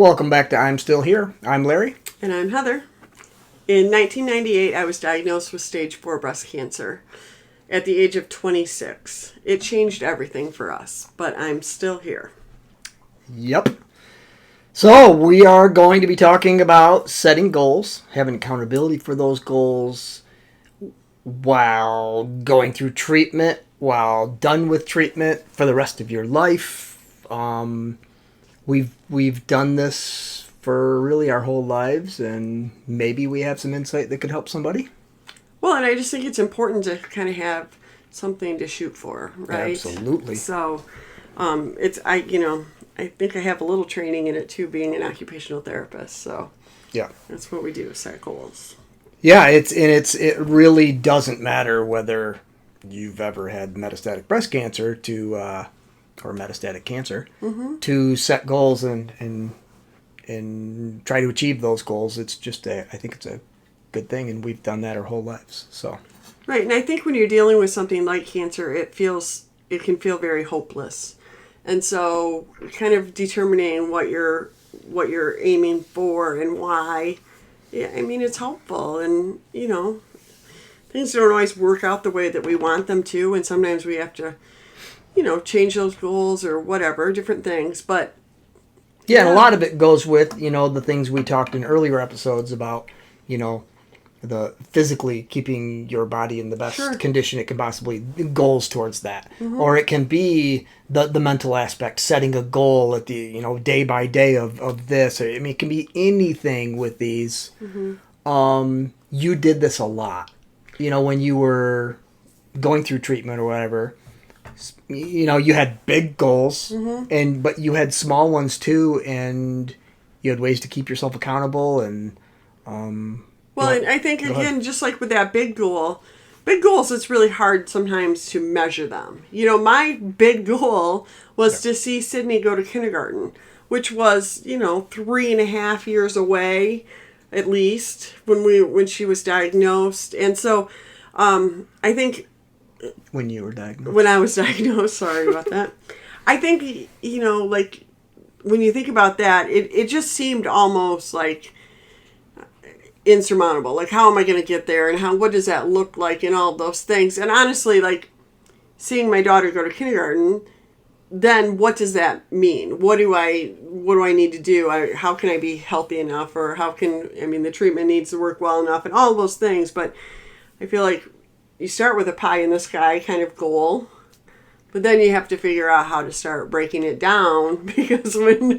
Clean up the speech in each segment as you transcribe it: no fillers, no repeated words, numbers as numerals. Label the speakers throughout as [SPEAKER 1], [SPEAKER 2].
[SPEAKER 1] Welcome back to I'm Still Here. I'm Larry.
[SPEAKER 2] And I'm Heather. In 1998, I was diagnosed with stage 4 breast cancer at the age of 26. It changed everything for us, but I'm still here.
[SPEAKER 1] Yep. So we are going to be talking about setting goals, having accountability for those goals while going through treatment, while done with treatment for the rest of your life. We've done this for really our whole lives, and maybe we have some insight that could help somebody.
[SPEAKER 2] Well, and I just think it's important to kind of have something to shoot for, right?
[SPEAKER 1] Absolutely.
[SPEAKER 2] So, I think I have a little training in it too, being an occupational therapist. So,
[SPEAKER 1] yeah,
[SPEAKER 2] that's what we do: set goals.
[SPEAKER 1] Yeah, it really doesn't matter whether you've ever had metastatic breast cancer or metastatic cancer to set goals and try to achieve those goals. It's just I think it's a good thing, and we've done that our whole lives. So
[SPEAKER 2] right, and I think when you're dealing with something like cancer, it can feel very hopeless, and so kind of determining what you're aiming for and why. Yeah, I mean, it's helpful, and things don't always work out the way that we want them to, and sometimes we have to change those goals or whatever, different things. But
[SPEAKER 1] yeah, and a lot of it goes with, the things we talked in earlier episodes about, the physically keeping your body in the best condition it can possibly, goals towards that. Or it can be the mental aspect, setting a goal at the, day by day of this. I mean, it can be anything with these. You did this a lot, when you were going through treatment or whatever. You had big goals, but you had small ones too, and you had ways to keep yourself accountable. And
[SPEAKER 2] and I think again, just like with that big goals, it's really hard sometimes to measure them. My big goal was to see Sydney go to kindergarten, which was 3.5 years away, at least when she was diagnosed, and so I think.
[SPEAKER 1] When you were diagnosed.
[SPEAKER 2] When I was diagnosed, sorry about that. I think, like, when you think about that, it just seemed almost like insurmountable. Like, how am I going to get there, and what does that look like, and all those things. And honestly, like, seeing my daughter go to kindergarten, then what does that mean? What do I need to do? How can I be healthy enough, or the treatment needs to work well enough, and all those things. But I feel like you start with a pie in the sky kind of goal, but then you have to figure out how to start breaking it down, because when,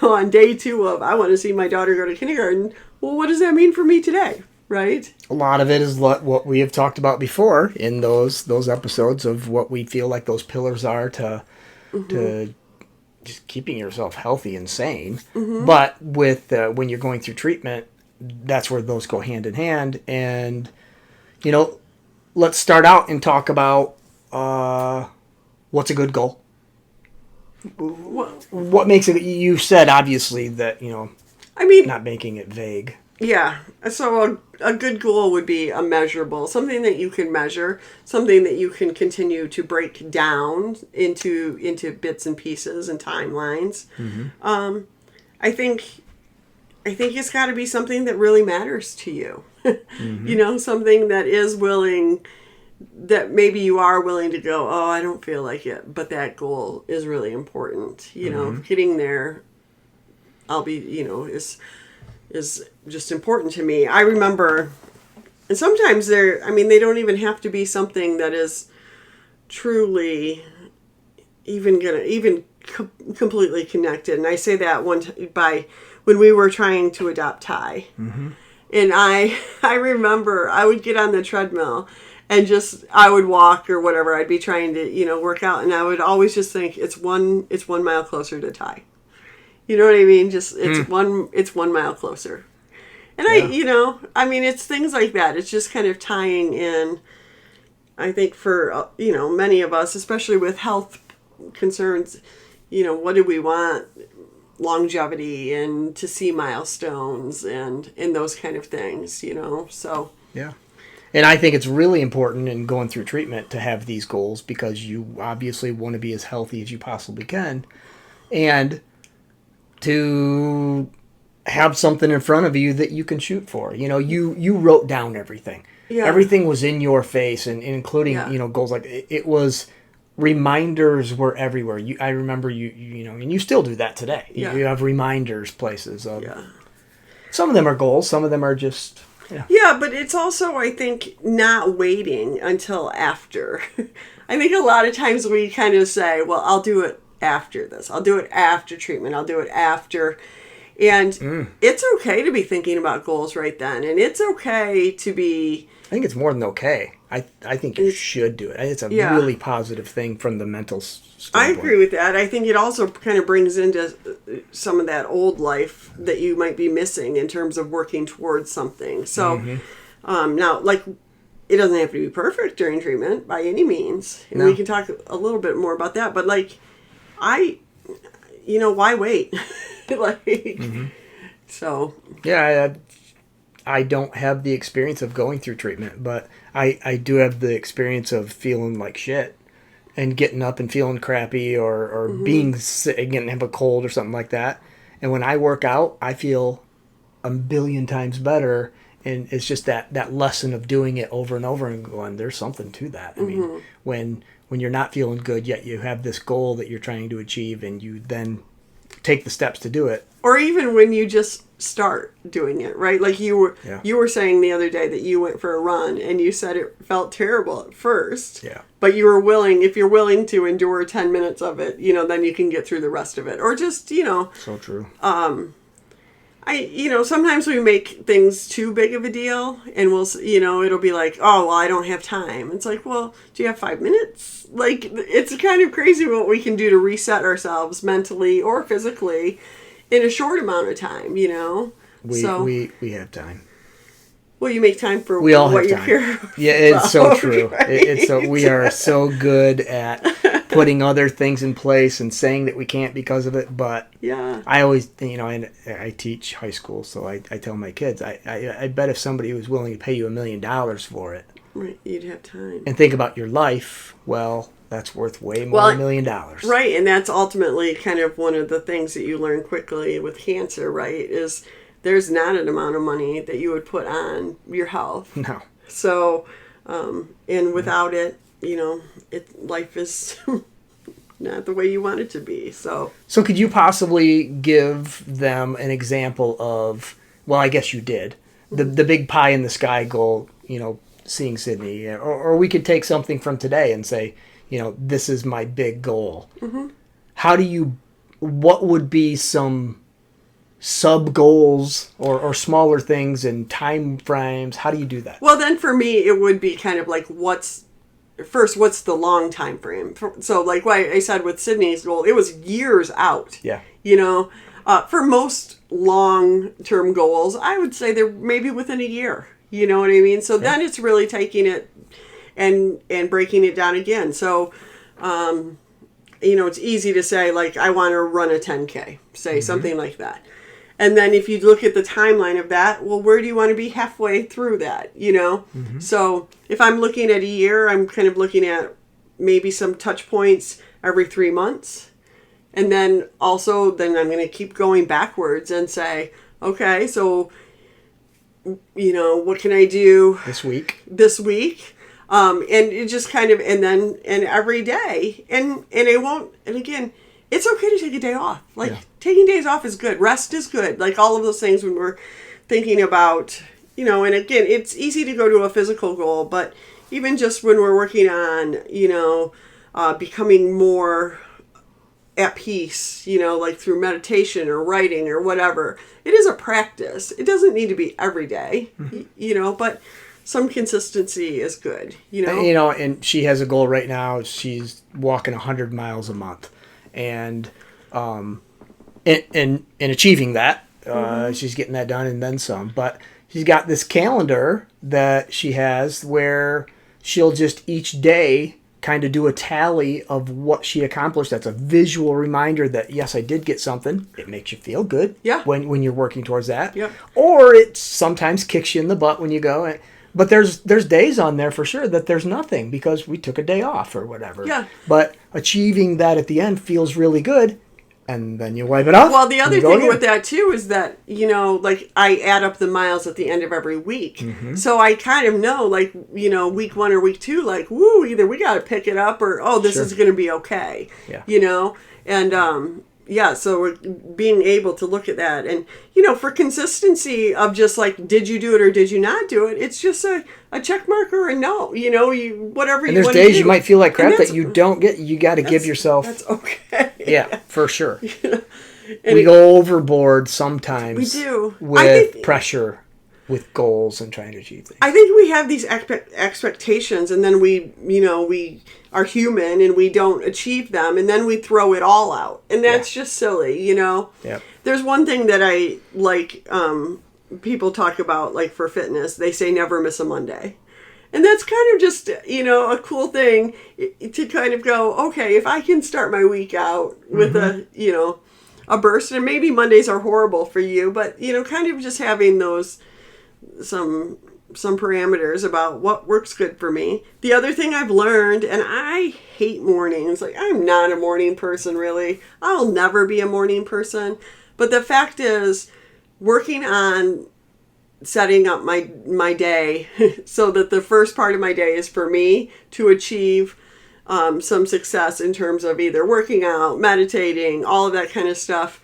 [SPEAKER 2] on day 2 of, I want to see my daughter go to kindergarten, well, what does that mean for me today, right?
[SPEAKER 1] A lot of it is what we have talked about before in those episodes of what we feel like those pillars are to just keeping yourself healthy and sane. But with when you're going through treatment, that's where those go hand in hand. And, let's start out and talk about what's a good goal. What makes it? You said obviously that not making it vague.
[SPEAKER 2] Yeah. So a good goal would be a measurable, something that you can measure, something that you can continue to break down into bits and pieces and timelines. I think it's got to be something that really matters to you. Something that is that maybe you are willing to go, oh, I don't feel like it, but that goal is really important. Getting there, I'll be, is just important to me. I remember, and sometimes they don't even have to be something that is truly completely connected. And I say that when we were trying to adopt Ty. And I remember I would get on the treadmill and I would walk or whatever. I'd be trying to, work out. And I would always just think it's 1 mile closer to Ty. You know what I mean? Just, it's 1 mile closer. And it's things like that. It's just kind of tying in, I think for, many of us, especially with health concerns, what do we want? Longevity and to see milestones and those kind of things, so.
[SPEAKER 1] Yeah. And I think it's really important in going through treatment to have these goals, because you obviously want to be as healthy as you possibly can. And to have something in front of you that you can shoot for. You wrote down everything.
[SPEAKER 2] Yeah.
[SPEAKER 1] Everything was in your face, and including, goals like it was. Reminders were everywhere. I remember you know, and you still do that today.
[SPEAKER 2] Yeah.
[SPEAKER 1] You have reminders places of. Yeah. Some of them are goals. Some of them are just. Yeah.
[SPEAKER 2] Yeah, but it's also, I think, not waiting until after. I think a lot of times we kind of say, well, I'll do it after this. I'll do it after treatment. I'll do it after. And it's okay to be thinking about goals right then. And it's okay to be...
[SPEAKER 1] I think it's more than okay. I think you should do it. It's a really positive thing from the mental standpoint.
[SPEAKER 2] I agree with that. I think it also kind of brings into some of that old life that you might be missing in terms of working towards something. So now, like, it doesn't have to be perfect during treatment by any means. And we can talk a little bit more about that. But, like, why wait? So.
[SPEAKER 1] Yeah, I don't have the experience of going through treatment, but I do have the experience of feeling like shit and getting up and feeling crappy or being sick, getting have a cold or something like that. And when I work out, I feel a billion times better. And it's just that lesson of doing it over and over and going, there's something to that. I mean, when you're not feeling good, yet you have this goal that you're trying to achieve, and you then take the steps to do it.
[SPEAKER 2] Or even when you just start doing it, right? Like you were saying the other day that you went for a run and you said it felt terrible at first.
[SPEAKER 1] Yeah.
[SPEAKER 2] But you were willing, if you're willing to endure 10 minutes of it, then you can get through the rest of it. Or just,
[SPEAKER 1] So true.
[SPEAKER 2] Sometimes we make things too big of a deal, and it'll be like, oh, well, I don't have time. It's like, well, do you have 5 minutes? Like, it's kind of crazy what we can do to reset ourselves mentally or physically in a short amount of time,
[SPEAKER 1] We have time.
[SPEAKER 2] Well, you make time for
[SPEAKER 1] we all
[SPEAKER 2] what
[SPEAKER 1] have
[SPEAKER 2] you're
[SPEAKER 1] time.
[SPEAKER 2] here.
[SPEAKER 1] Yeah, it's so true.
[SPEAKER 2] Right?
[SPEAKER 1] We are so good at putting other things in place and saying that we can't because of it. But
[SPEAKER 2] yeah,
[SPEAKER 1] I always, and I teach high school, so I tell my kids, I bet if somebody was willing to pay you $1 million for it,
[SPEAKER 2] right, you'd have time.
[SPEAKER 1] And think about your life. Well, that's worth way more than $1 million.
[SPEAKER 2] Right, and that's ultimately kind of one of the things that you learn quickly with cancer, right, is there's not an amount of money that you would put on your health.
[SPEAKER 1] No.
[SPEAKER 2] So, and without it, life is not the way you want it to be. So
[SPEAKER 1] could you possibly give them an example of, well, I guess you did, the big pie in the sky goal, seeing Sydney, or we could take something from today and say, this is my big goal. Mm-hmm. What would be some sub goals or smaller things and time frames? How do you do that?
[SPEAKER 2] Well, then for me, it would be kind of like what's the long time frame? So like what I said with Sydney's goal, it was years out.
[SPEAKER 1] Yeah.
[SPEAKER 2] For most long-term goals, I would say they're maybe within a year. You know what I mean? So then it's really taking it and breaking it down again. So, it's easy to say, like, I want to run a 10K, say something like that. And then if you look at the timeline of that, well, where do you want to be halfway through that, Mm-hmm. So if I'm looking at a year, I'm kind of looking at maybe some touch points every 3 months. And then I'm going to keep going backwards and say, okay, so, what can I do
[SPEAKER 1] this week?
[SPEAKER 2] And it just kind of, and every day, and it won't, and again, it's okay to take a day off. Like, taking days off is good. Rest is good. Like, all of those things when we're thinking about, and again, it's easy to go to a physical goal, but even just when we're working on, becoming more at peace, like through meditation or writing or whatever, it is a practice. It doesn't need to be every day, but some consistency is good,
[SPEAKER 1] And she has a goal right now. She's walking 100 miles a month. And in achieving that, she's getting that done and then some. But she's got this calendar that she has where she'll just each day kind of do a tally of what she accomplished. That's a visual reminder that, yes, I did get something. It makes you feel good when you're working towards that.
[SPEAKER 2] Yeah.
[SPEAKER 1] Or it sometimes kicks you in the butt when you go. But there's days on there for sure that there's nothing because we took a day off or whatever.
[SPEAKER 2] Yeah.
[SPEAKER 1] But achieving that at the end feels really good. and then you wipe it off.
[SPEAKER 2] Well, the other thing with that too is that, like I add up the miles at the end of every week. Mm-hmm. So I kind of know, like, week 1 or week 2, like, woo, either we got to pick it up or, this is going to be okay.
[SPEAKER 1] Yeah.
[SPEAKER 2] And, so we're being able to look at that. And, for consistency of just like, did you do it or did you not do it? It's just a check mark or a no, whatever
[SPEAKER 1] and
[SPEAKER 2] you
[SPEAKER 1] there's
[SPEAKER 2] want to do.
[SPEAKER 1] days you might feel like crap that you don't get. You got to give yourself.
[SPEAKER 2] That's okay.
[SPEAKER 1] Yeah, for sure.
[SPEAKER 2] And
[SPEAKER 1] we go overboard sometimes.
[SPEAKER 2] We do.
[SPEAKER 1] With pressure, with goals and trying to achieve things.
[SPEAKER 2] I think we have these expectations, and then we are human and we don't achieve them, and then we throw it all out, and that's just silly,
[SPEAKER 1] Yeah.
[SPEAKER 2] There's one thing that I like. People talk about, like, for fitness, they say never miss a Monday. And that's kind of just, a cool thing to kind of go, okay, if I can start my week out with a burst, and maybe Mondays are horrible for you, but, kind of just having those, some parameters about what works good for me. The other thing I've learned, and I hate mornings, like, I'm not a morning person, really. I'll never be a morning person. But the fact is, working on setting up my day so that the first part of my day is for me to achieve some success in terms of either working out, meditating, all of that kind of stuff.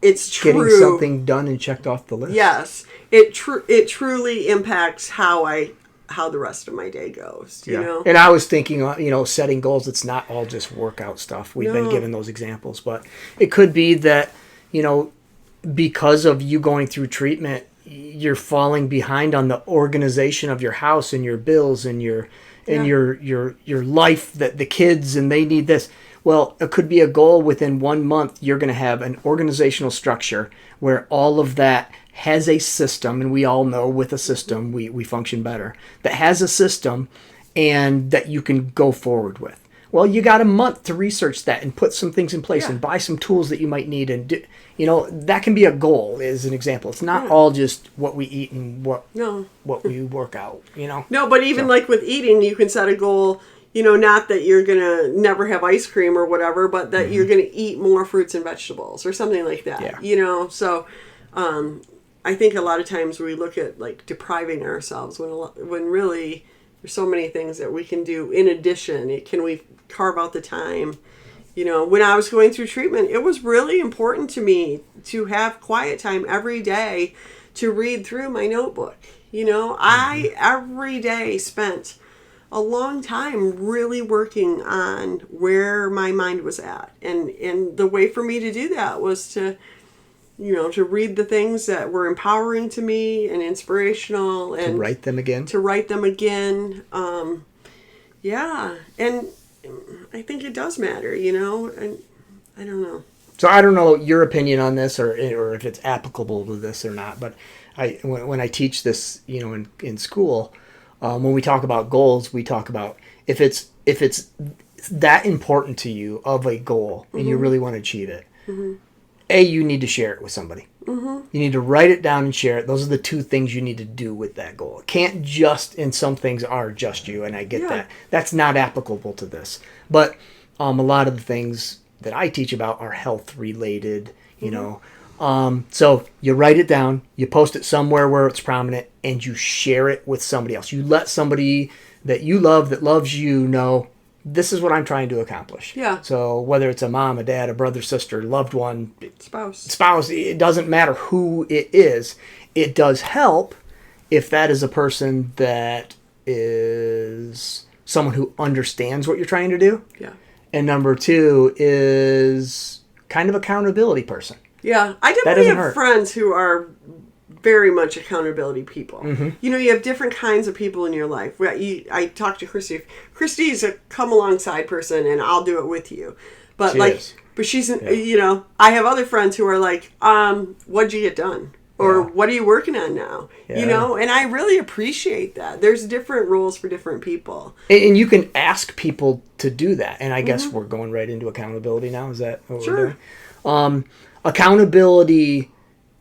[SPEAKER 2] It's true.
[SPEAKER 1] Getting something done and checked off the list.
[SPEAKER 2] Yes. It truly impacts how the rest of my day goes, you know?
[SPEAKER 1] And I was thinking, setting goals, it's not all just workout stuff. We've been given those examples, but it could be that, because of you going through treatment, you're falling behind on the organization of your house and your bills and your life, that the kids, and they need this. Well, it could be a goal within 1 month. You're going to have an organizational structure where all of that has a system, and we all know with a system we function better, that has a system and that you can go forward with. Well, you got a month to research that and put some things in place and buy some tools that you might need, and do, that can be a goal as an example. It's not all just what we eat and what we work out,
[SPEAKER 2] No, but even like with eating, you can set a goal, not that you're going to never have ice cream or whatever, but that you're going to eat more fruits and vegetables or something like that, So I think a lot of times we look at like depriving ourselves when really there's so many things that we can do in addition. Can we carve out the time? When I was going through treatment, it was really important to me to have quiet time every day to read through my notebook. I every day spent a long time really working on where my mind was at. And the way for me to do that was to read the things that were empowering to me and inspirational, and
[SPEAKER 1] to write them again.
[SPEAKER 2] And I think it does matter, and I don't know.
[SPEAKER 1] So I don't know your opinion on this, or if it's applicable to this or not, but when I teach this, in school, when we talk about goals, we talk about if it's that important to you of a goal and you really want to achieve it, you need to share it with somebody. You need to write it down and share it. Those are the two things you need to do with that goal. It can't just, and some things are just you, and I get that. That's not applicable to this. But a lot of the things that I teach about are health related, so you write it down, you post it somewhere where it's prominent, and you share it with somebody else. You let somebody that you love, that loves you, know, this is what I'm trying to accomplish.
[SPEAKER 2] Yeah.
[SPEAKER 1] So whether it's a mom, a dad, a brother, sister, loved one,
[SPEAKER 2] spouse,
[SPEAKER 1] it doesn't matter who it is. It does help if that is a person that is someone who understands what you're trying to do.
[SPEAKER 2] Yeah.
[SPEAKER 1] And number two is kind of accountability person.
[SPEAKER 2] Yeah. I definitely have friends who are very much accountability people. You have different kinds of people in your life. I talked to Christy. Christy's a come alongside person, and I'll do it with you. But she's, I have other friends who are like, what'd you get done? Or what are you working on now? And I really appreciate that. There's different rules for different people.
[SPEAKER 1] And you can ask people to do that. And I guess we're going right into accountability now. Is that what we're doing? Accountability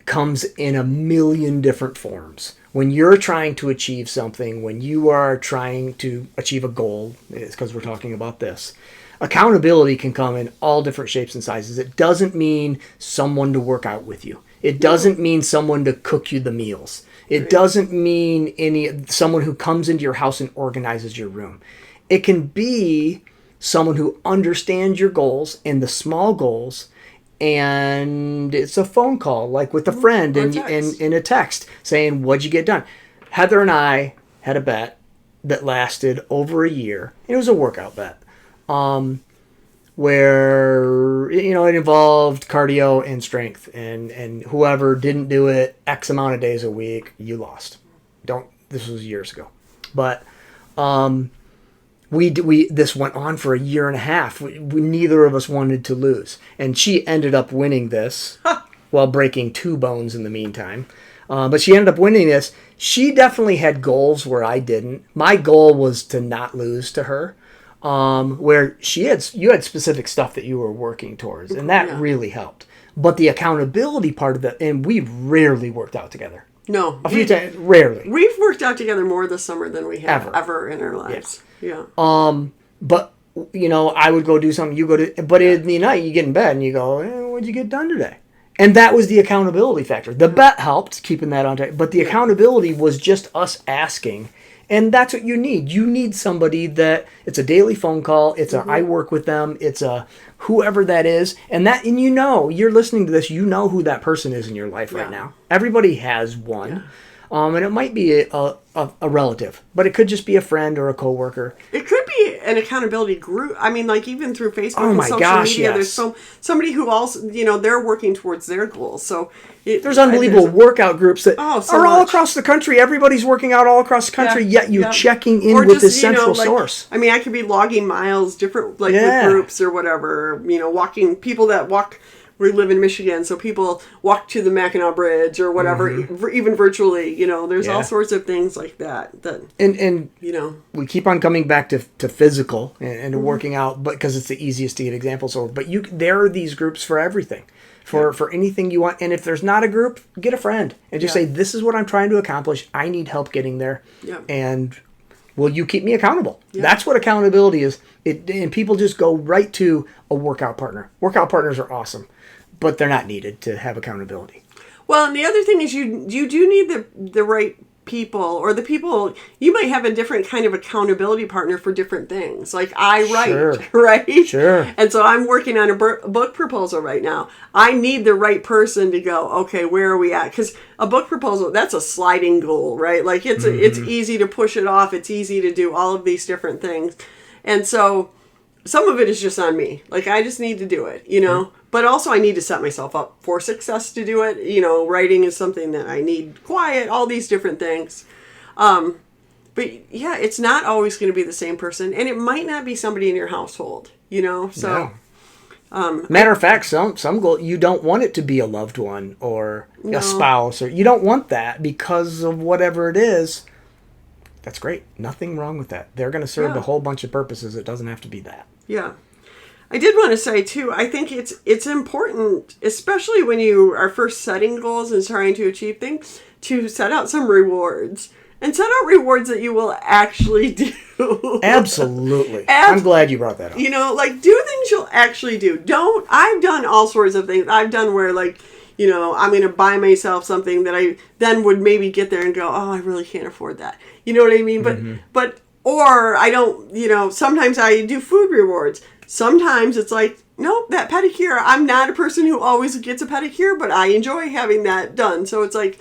[SPEAKER 1] comes in a million different forms. When you're trying to achieve something, when you are trying to achieve a goal, it's because we're talking about this, accountability can come in all different shapes and sizes. It doesn't mean someone to work out with you. It doesn't mean someone to cook you the meals. It doesn't mean someone who comes into your house and organizes your room. It can be someone who understands your goals and the small goals, and it's a phone call, like with a friend, and in a text saying, what'd you get done? Heather and I had a bet that lasted over a year. It was a workout bet. Where, it involved cardio and strength, and whoever didn't do it X amount of days a week, you lost. This was years ago. But, this went on for a year and a half. Neither of us wanted to lose. And she ended up winning this while breaking 2 bones in the meantime. But she ended up winning this. She definitely had goals where I didn't. My goal was to not lose to her. Where you had specific stuff that you were working towards, and that really helped. But the accountability part of that, and we rarely worked out together.
[SPEAKER 2] No.
[SPEAKER 1] A few times, rarely.
[SPEAKER 2] We've worked out together more this summer than we have ever in our lives. Yeah.
[SPEAKER 1] But, I would go do something, you go to, but in the night you get in bed and you go, what'd you get done today? And that was the accountability factor. The bet helped, keeping that on track, but the accountability was just us asking. And that's what you need. You need somebody that it's a daily phone call. It's I work with them. It's a whoever that is. And you're listening to this, you know who that person is in your life right now. Everybody has one. Yeah. And it might be a relative, but it could just be a friend or a coworker. It
[SPEAKER 2] could be an accountability group. I mean, like even through Facebook and social media, there's somebody who also, they're working towards their goals. So
[SPEAKER 1] there's unbelievable workout groups that are all across the country. Everybody's working out all across the country, yet you're checking in with this central source.
[SPEAKER 2] I mean, I could be logging miles, different with groups or whatever. Walking people that walk. We live in Michigan, so people walk to the Mackinac Bridge or whatever, even virtually. There's all sorts of things like that.
[SPEAKER 1] And we keep on coming back to physical and working out, but because it's the easiest to get examples of. But there are these groups for everything, for anything you want. And if there's not a group, get a friend and just say, "This is what I'm trying to accomplish. I need help getting there." Yeah. And will you keep me accountable? Yeah. That's what accountability is. And people just go right to a workout partner. Workout partners are awesome, but they're not needed to have accountability.
[SPEAKER 2] Well, and the other thing is you do need the right people, or the people, you might have a different kind of accountability partner for different things. Like I write, right?
[SPEAKER 1] Sure.
[SPEAKER 2] And so I'm working on a book proposal right now. I need the right person to go, okay, where are we at? Because a book proposal, that's a sliding goal, right? Like it's easy to push it off. It's easy to do all of these different things. And so some of it is just on me. Like I just need to do it, But also I need to set myself up for success to do it. Writing is something that I need quiet, all these different things. But yeah, it's not always going to be the same person. And it might not be somebody in your household, So,
[SPEAKER 1] matter of fact, some goal, you don't want it to be a loved one or a spouse, or you don't want that because of whatever it is. That's great. Nothing wrong with that. They're going to serve a whole bunch of purposes. It doesn't have to be that.
[SPEAKER 2] Yeah. I did want to say, too, I think it's important, especially when you are first setting goals and trying to achieve things, to set out some rewards. And set out rewards that you will actually do.
[SPEAKER 1] Absolutely. I'm glad you brought that up.
[SPEAKER 2] Do things you'll actually do. I've done all sorts of things. I've done where, I'm going to buy myself something that I then would maybe get there and go, oh, I really can't afford that. You know what I mean? Or I don't, sometimes I do food rewards. Sometimes it's like, nope, that pedicure, I'm not a person who always gets a pedicure, but I enjoy having that done. So it's like,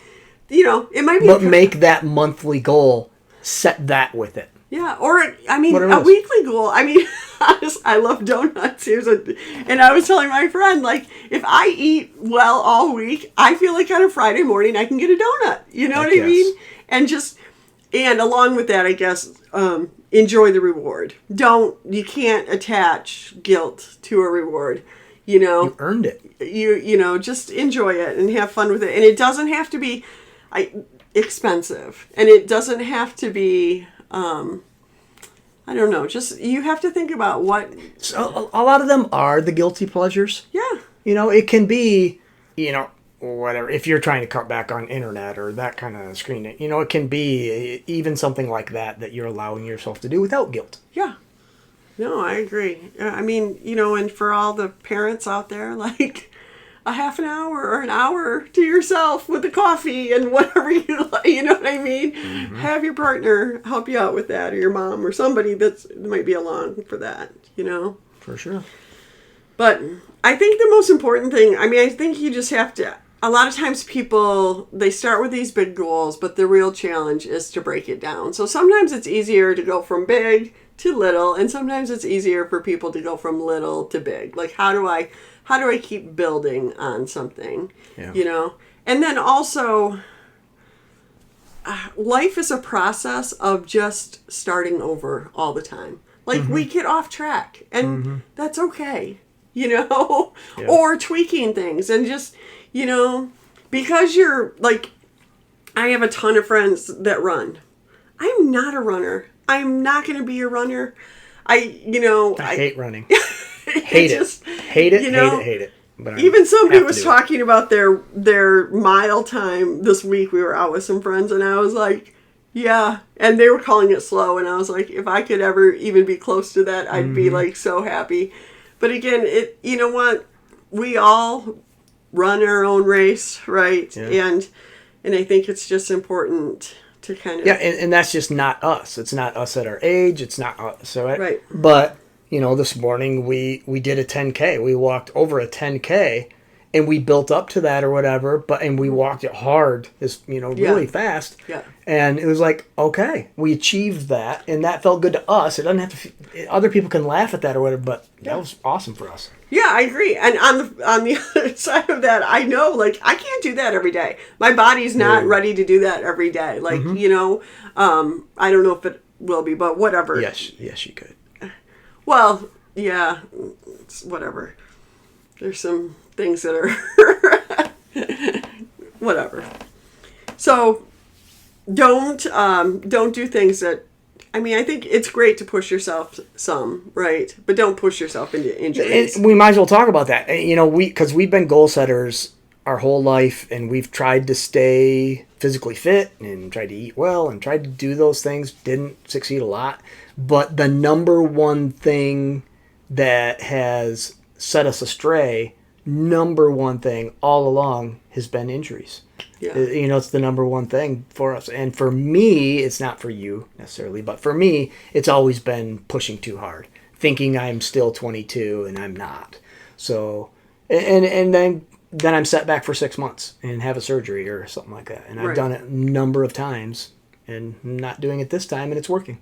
[SPEAKER 2] it might be.
[SPEAKER 1] But make that monthly goal, set that with it.
[SPEAKER 2] Yeah, or, a weekly goal. I love donuts. And I was telling my friend, if I eat well all week, I feel like on a Friday morning I can get a donut. You know what I mean? And along with that, I guess, enjoy the reward. You can't attach guilt to a reward.
[SPEAKER 1] You earned it.
[SPEAKER 2] Just enjoy it and have fun with it. And it doesn't have to be expensive. And it doesn't have to be, I don't know, just you have to think about what.
[SPEAKER 1] So a lot of them are the guilty pleasures.
[SPEAKER 2] Yeah.
[SPEAKER 1] It can be, whatever, if you're trying to cut back on internet or that kind of screening, it can be even something like that you're allowing yourself to do without guilt.
[SPEAKER 2] Yeah. No, I agree. I mean, and for all the parents out there, like a half an hour or an hour to yourself with the coffee and whatever you like, you know what I mean?
[SPEAKER 1] Mm-hmm.
[SPEAKER 2] Have your partner help you out with that, or your mom or somebody that might be along for that,
[SPEAKER 1] For sure.
[SPEAKER 2] But I think the most important thing, I mean, I think you just have to, a lot of times people, they start with these big goals, but the real challenge is to break it down. So sometimes it's easier to go from big to little, and sometimes it's easier for people to go from little to big. Like, how do I keep building on something, And then also, life is a process of just starting over all the time. Like, we get off track, and that's okay, Yeah. Or tweaking things, and just, because you're, like, I have a ton of friends that run. I'm not a runner. I'm not going to be a runner. I
[SPEAKER 1] hate running. Hate it. Hate it, hate it. But
[SPEAKER 2] even somebody was talking about their mile time this week. We were out with some friends, and I was like, yeah. And they were calling it slow, and I was like, if I could ever even be close to that, I'd be like so happy. But again, you know what? We all run our own race, right?
[SPEAKER 1] Yeah.
[SPEAKER 2] And I think it's just important to kind of...
[SPEAKER 1] Yeah, and that's just not us. It's not us at our age. It's not us, right?
[SPEAKER 2] Right.
[SPEAKER 1] But, this morning we did a 10K. We walked over a 10K, and we built up to that or whatever, and we walked it hard, really fast.
[SPEAKER 2] Yeah.
[SPEAKER 1] And it was like, okay, we achieved that, and that felt good to us. It doesn't have to... Other people can laugh at that or whatever, but that was awesome for us.
[SPEAKER 2] Yeah, I agree. And on the other side of that, I know, like, I can't do that every day. My body's not ready to do that every day. Like, I don't know if it will be, but whatever.
[SPEAKER 1] Yes, you could.
[SPEAKER 2] Well, yeah, it's whatever. There's some things that are whatever. So don't do things that... I mean, I think it's great to push yourself some, right? But don't push yourself into injuries.
[SPEAKER 1] We might as well talk about that. Because we've been goal setters our whole life, and we've tried to stay physically fit and tried to eat well and tried to do those things. Didn't succeed a lot. But the number one thing that has set us astray, number one thing all along, has been injuries.
[SPEAKER 2] Yeah.
[SPEAKER 1] It's the number one thing for us. And for me, it's not for you necessarily, but for me, it's always been pushing too hard, thinking I'm still 22 and I'm not. So, and then I'm set back for 6 months and have a surgery or something like that. And I've done it a number of times and not doing it this time, and it's working.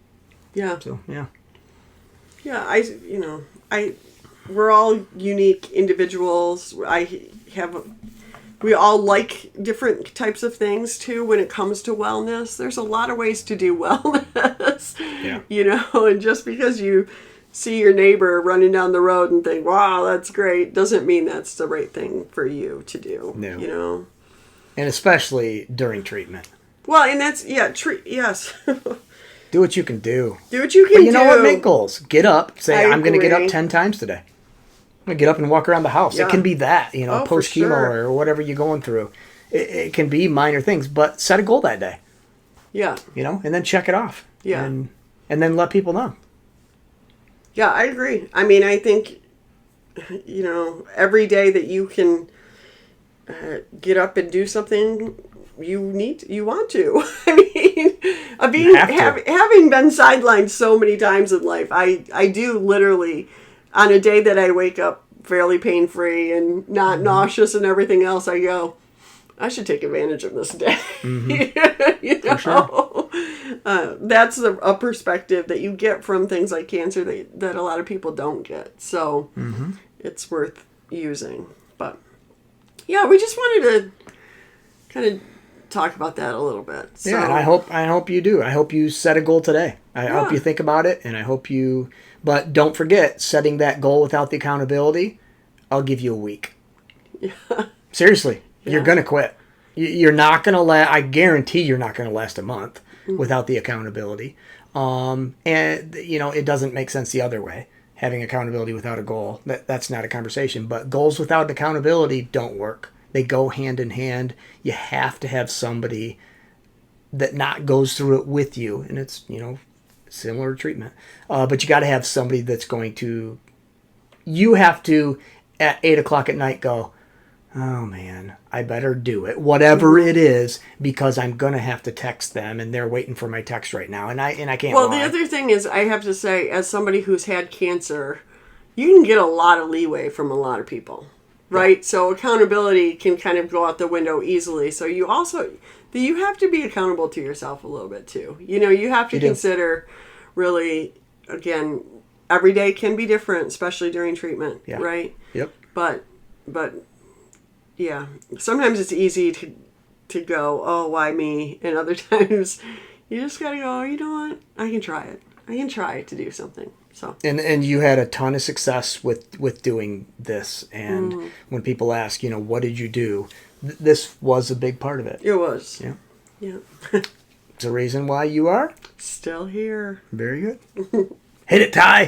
[SPEAKER 2] Yeah.
[SPEAKER 1] So, yeah.
[SPEAKER 2] Yeah, we're all unique individuals. We all like different types of things, too, when it comes to wellness. There's a lot of ways to do wellness, and just because you see your neighbor running down the road and think, wow, that's great, doesn't mean that's the right thing for you to do,
[SPEAKER 1] No. And especially during treatment.
[SPEAKER 2] Well, and that's, yes.
[SPEAKER 1] Do what you can do.
[SPEAKER 2] Do what you can do.
[SPEAKER 1] But you know what? Make goals. Get up. Say, I'm going to get up 10 times today. I'm going to get up and walk around the house. Yeah. It can be that, post-chemo or whatever you're going through. It can be minor things, but set a goal that day.
[SPEAKER 2] Yeah.
[SPEAKER 1] And then check it off.
[SPEAKER 2] Yeah.
[SPEAKER 1] And then let people know.
[SPEAKER 2] Yeah, I agree. I mean, I think, every day that you can get up and do something you want to. I mean, having been sidelined so many times in life, I do literally, on a day that I wake up fairly pain-free and not nauseous and everything else, I go, I should take advantage of this day.
[SPEAKER 1] For sure.
[SPEAKER 2] That's a perspective that you get from things like cancer that a lot of people don't get. So it's worth using. But yeah, we just wanted to kind of talk about that a little bit. So,
[SPEAKER 1] yeah, and I hope you do. I hope you set a goal today. I hope you think about it, and I hope you... But don't forget, setting that goal without the accountability, I'll give you a week.
[SPEAKER 2] Yeah.
[SPEAKER 1] Seriously, you're going to quit. You're not going to I guarantee you're not going to last a month without the accountability. And, it doesn't make sense the other way. Having accountability without a goal, that's not a conversation. But goals without accountability don't work. They go hand in hand. You have to have somebody that not goes through it with you. And it's, similar treatment. But you got to have somebody that's going to. You have to at 8 o'clock at night go, oh man, I better do it, whatever it is, because I'm gonna have to text them, and they're waiting for my text right now, and I can't.
[SPEAKER 2] Well,
[SPEAKER 1] lie.
[SPEAKER 2] the other thing is, I have to say, as somebody who's had cancer, you can get a lot of leeway from a lot of people, right? Yeah. So accountability can kind of go out the window easily. So you have to be accountable to yourself a little bit too. You have to consider, really, again, every day can be different, especially during treatment, right?
[SPEAKER 1] Yep.
[SPEAKER 2] But yeah, sometimes it's easy to go, oh, why me? And other times you just got to go, you know what? I can try it. I can try to do something. So
[SPEAKER 1] and you had a ton of success with doing this. And when people ask, what did you do? This was a big part of it.
[SPEAKER 2] It was.
[SPEAKER 1] Yeah.
[SPEAKER 2] Yeah.
[SPEAKER 1] It's a reason why you are
[SPEAKER 2] still here.
[SPEAKER 1] very good. Hit it, Ty.